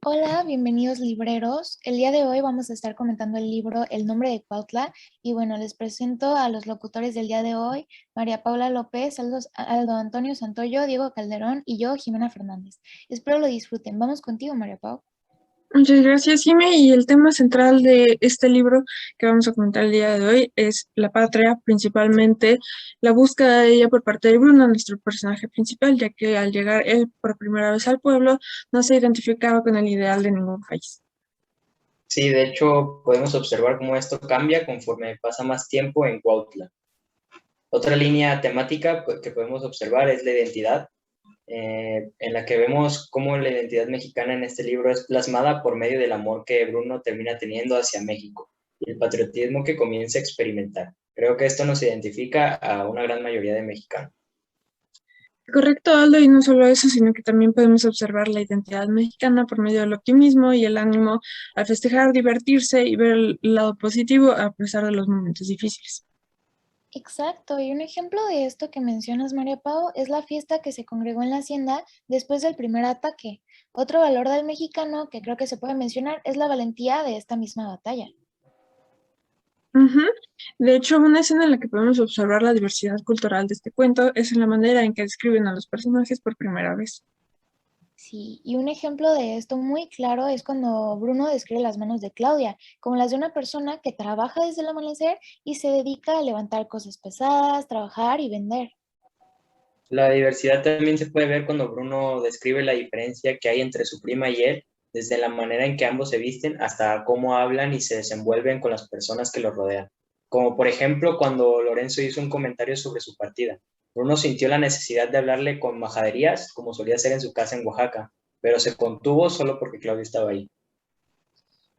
Hola, bienvenidos libreros. El día de hoy vamos a estar comentando el libro El nombre de Cuautla y bueno, les presento a los locutores del día de hoy, María Paula López, Aldo Antonio Santoyo, Diego Calderón y yo, Jimena Fernández. Espero lo disfruten. Vamos contigo, María Pau. Muchas gracias, Jime. Y el tema central de este libro que vamos a comentar el día de hoy es la patria, principalmente la búsqueda de ella por parte de Bruno, nuestro personaje principal, ya que al llegar él por primera vez al pueblo, no se identificaba con el ideal de ningún país. Sí, de hecho, podemos observar cómo esto cambia conforme pasa más tiempo en Cuautla. Otra línea temática que podemos observar es la identidad, en la que vemos cómo la identidad mexicana en este libro es plasmada por medio del amor que Bruno termina teniendo hacia México y el patriotismo que comienza a experimentar. Creo que esto nos identifica a una gran mayoría de mexicanos. Correcto, Aldo, y no solo eso, sino que también podemos observar la identidad mexicana por medio del optimismo y el ánimo al festejar, divertirse y ver el lado positivo a pesar de los momentos difíciles. Exacto, y un ejemplo de esto que mencionas, María Pau, es la fiesta que se congregó en la hacienda después del primer ataque. Otro valor del mexicano que creo que se puede mencionar es la valentía de esta misma batalla. Ujú. De hecho, una escena en la que podemos observar la diversidad cultural de este cuento es en la manera en que describen a los personajes por primera vez. Sí, y un ejemplo de esto muy claro es cuando Bruno describe las manos de Claudia, como las de una persona que trabaja desde el amanecer y se dedica a levantar cosas pesadas, trabajar y vender. La diversidad también se puede ver cuando Bruno describe la diferencia que hay entre su prima y él, desde la manera en que ambos se visten hasta cómo hablan y se desenvuelven con las personas que los rodean. Como por ejemplo cuando Lorenzo hizo un comentario sobre su partida. Bruno sintió la necesidad de hablarle con majaderías, como solía hacer en su casa en Oaxaca, pero se contuvo solo porque Claudia estaba ahí.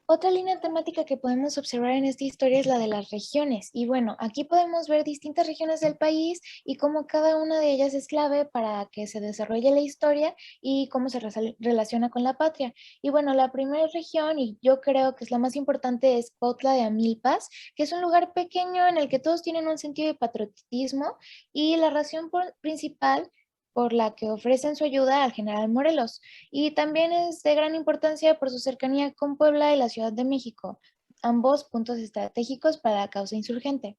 Otra línea temática que podemos observar en esta historia es la de las regiones. Y bueno, aquí podemos ver distintas regiones del país y cómo cada una de ellas es clave para que se desarrolle la historia y cómo se relaciona con la patria. Y bueno, la primera región, y yo creo que es la más importante, es Cuautla de Amilpas, que es un lugar pequeño en el que todos tienen un sentido de patriotismo y la razón principal por la que ofrecen su ayuda al general Morelos. Y también es de gran importancia por su cercanía con Puebla y la Ciudad de México, ambos puntos estratégicos para la causa insurgente.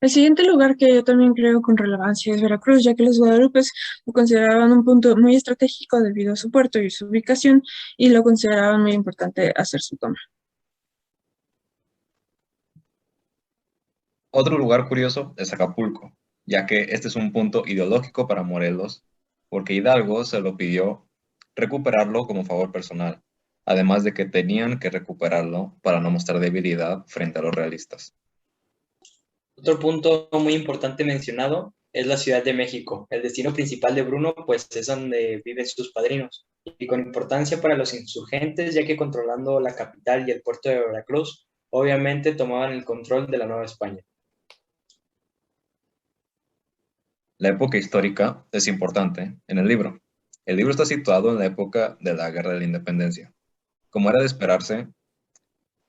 El siguiente lugar que yo también creo con relevancia es Veracruz, ya que los guadalupes lo consideraban un punto muy estratégico debido a su puerto y su ubicación, y lo consideraban muy importante hacer su toma. Otro lugar curioso es Acapulco, ya que este es un punto ideológico para Morelos, porque Hidalgo se lo pidió recuperarlo como favor personal, además de que tenían que recuperarlo para no mostrar debilidad frente a los realistas. Otro punto muy importante mencionado es la Ciudad de México. El destino principal de Bruno, pues es donde viven sus padrinos, y con importancia para los insurgentes, ya que controlando la capital y el puerto de Veracruz, obviamente tomaban el control de la Nueva España. La época histórica es importante en el libro. El libro está situado en la época de la Guerra de la Independencia. Como era de esperarse,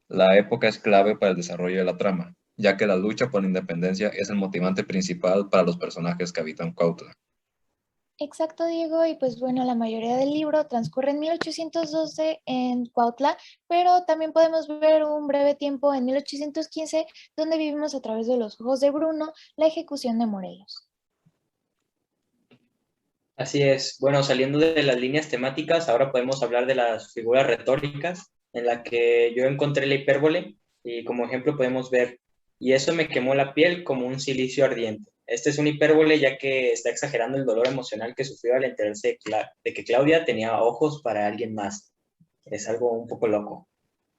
la época es clave para el desarrollo de la trama, ya que la lucha por la independencia es el motivante principal para los personajes que habitan Cuautla. Exacto, Diego, y pues bueno, la mayoría del libro transcurre en 1812 en Cuautla, pero también podemos ver un breve tiempo en 1815, donde vivimos a través de los ojos de Bruno la ejecución de Morelos. Así es. Bueno, saliendo de las líneas temáticas, ahora podemos hablar de las figuras retóricas, en la que yo encontré la hipérbole, y como ejemplo podemos ver, y eso me quemó la piel como un silicio ardiente. Este es un hipérbole ya que está exagerando el dolor emocional que sufrió al enterarse de que Claudia tenía ojos para alguien más. Es algo un poco loco.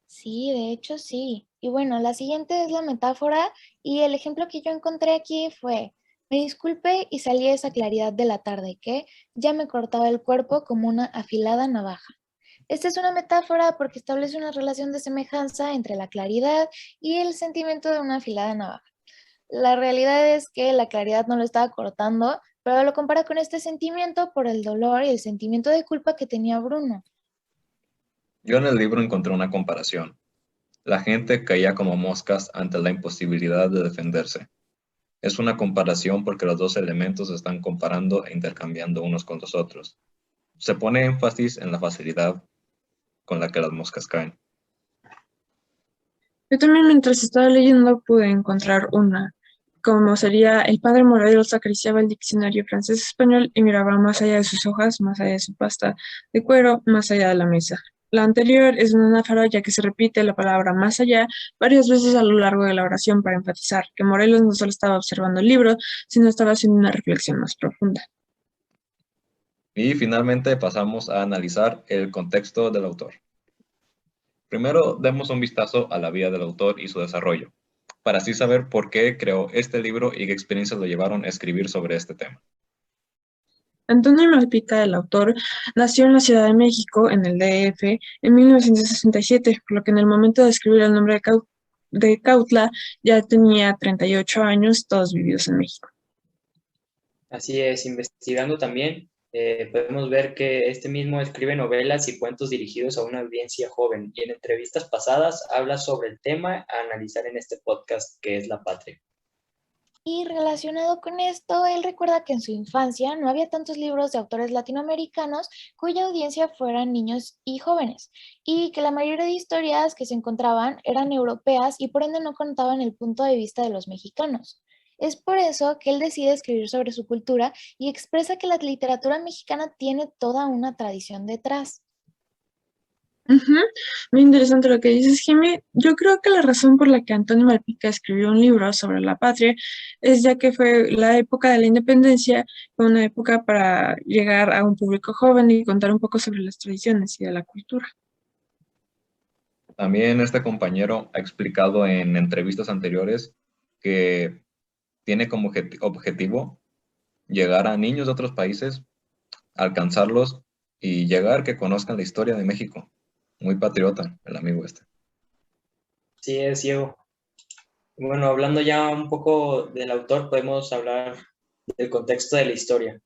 Sí, de hecho sí. Y bueno, la siguiente es la metáfora y el ejemplo que yo encontré aquí fue, me disculpe y salí a esa claridad de la tarde que ya me cortaba el cuerpo como una afilada navaja. Esta es una metáfora porque establece una relación de semejanza entre la claridad y el sentimiento de una afilada navaja. La realidad es que la claridad no lo estaba cortando, pero lo compara con este sentimiento por el dolor y el sentimiento de culpa que tenía Bruno. Yo en el libro encontré una comparación. La gente caía como moscas ante la imposibilidad de defenderse. Es una comparación porque los dos elementos se están comparando e intercambiando unos con los otros. Se pone énfasis en la facilidad con la que las moscas caen. Yo también mientras estaba leyendo pude encontrar una, como sería el padre Morelos acariciaba el diccionario francés-español y miraba más allá de sus hojas, más allá de su pasta de cuero, más allá de la mesa. La anterior es una anáfora ya que se repite la palabra más allá varias veces a lo largo de la oración para enfatizar que Morelos no solo estaba observando el libro, sino estaba haciendo una reflexión más profunda. Y finalmente pasamos a analizar el contexto del autor. Primero, demos un vistazo a la vida del autor y su desarrollo, para así saber por qué creó este libro y qué experiencias lo llevaron a escribir sobre este tema. Antonio Malpica, el autor, nació en la Ciudad de México, en el DF, en 1967, por lo que en el momento de escribir el nombre de Cautla ya tenía 38 años, todos vividos en México. Así es, investigando también, podemos ver que este mismo escribe novelas y cuentos dirigidos a una audiencia joven y en entrevistas pasadas habla sobre el tema a analizar en este podcast que es la patria. Y relacionado con esto, él recuerda que en su infancia no había tantos libros de autores latinoamericanos cuya audiencia fueran niños y jóvenes, y que la mayoría de historias que se encontraban eran europeas y por ende no contaban el punto de vista de los mexicanos. Es por eso que él decide escribir sobre su cultura y expresa que la literatura mexicana tiene toda una tradición detrás. Muy interesante lo que dices, Jimmy. Yo creo que la razón por la que Antonio Malpica escribió un libro sobre la patria es ya que fue la época de la independencia, fue una época para llegar a un público joven y contar un poco sobre las tradiciones y de la cultura. También este compañero ha explicado en entrevistas anteriores que tiene como objetivo llegar a niños de otros países, alcanzarlos y llegar que conozcan la historia de México. Muy patriota, el amigo este. Sí, es Diego. Bueno, hablando ya un poco del autor, podemos hablar del contexto de la historia.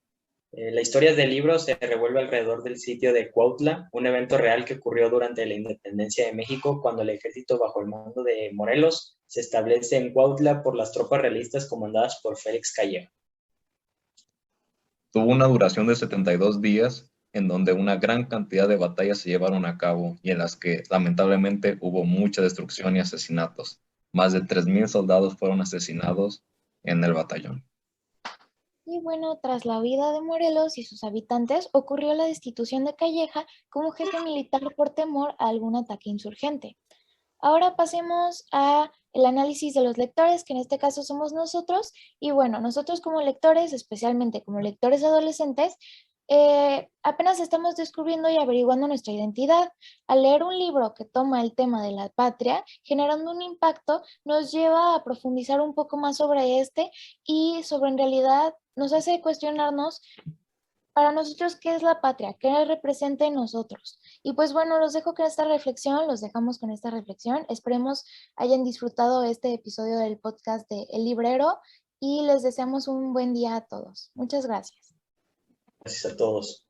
La historia del libro se revuelve alrededor del sitio de Cuautla, un evento real que ocurrió durante la independencia de México cuando el ejército bajo el mando de Morelos se establece en Cuautla por las tropas realistas comandadas por Félix Calleja. Tuvo una duración de 72 días en donde una gran cantidad de batallas se llevaron a cabo y en las que lamentablemente hubo mucha destrucción y asesinatos. Más de 3,000 soldados fueron asesinados en el batallón. Y bueno, tras la huida de Morelos y sus habitantes, ocurrió la destitución de Calleja como jefe militar por temor a algún ataque insurgente. Ahora pasemos a el análisis de los lectores, que en este caso somos nosotros. Y bueno, nosotros como lectores, especialmente como lectores adolescentes, apenas estamos descubriendo y averiguando nuestra identidad. Al leer un libro que toma el tema de la patria, generando un impacto, nos lleva a profundizar un poco más sobre este y sobre en realidad nos hace cuestionarnos para nosotros qué es la patria, qué representa en nosotros. Y pues bueno, los dejo con esta reflexión, los dejamos con esta reflexión. Esperemos hayan disfrutado este episodio del podcast de El Librero y les deseamos un buen día a todos. Muchas gracias. Gracias a todos.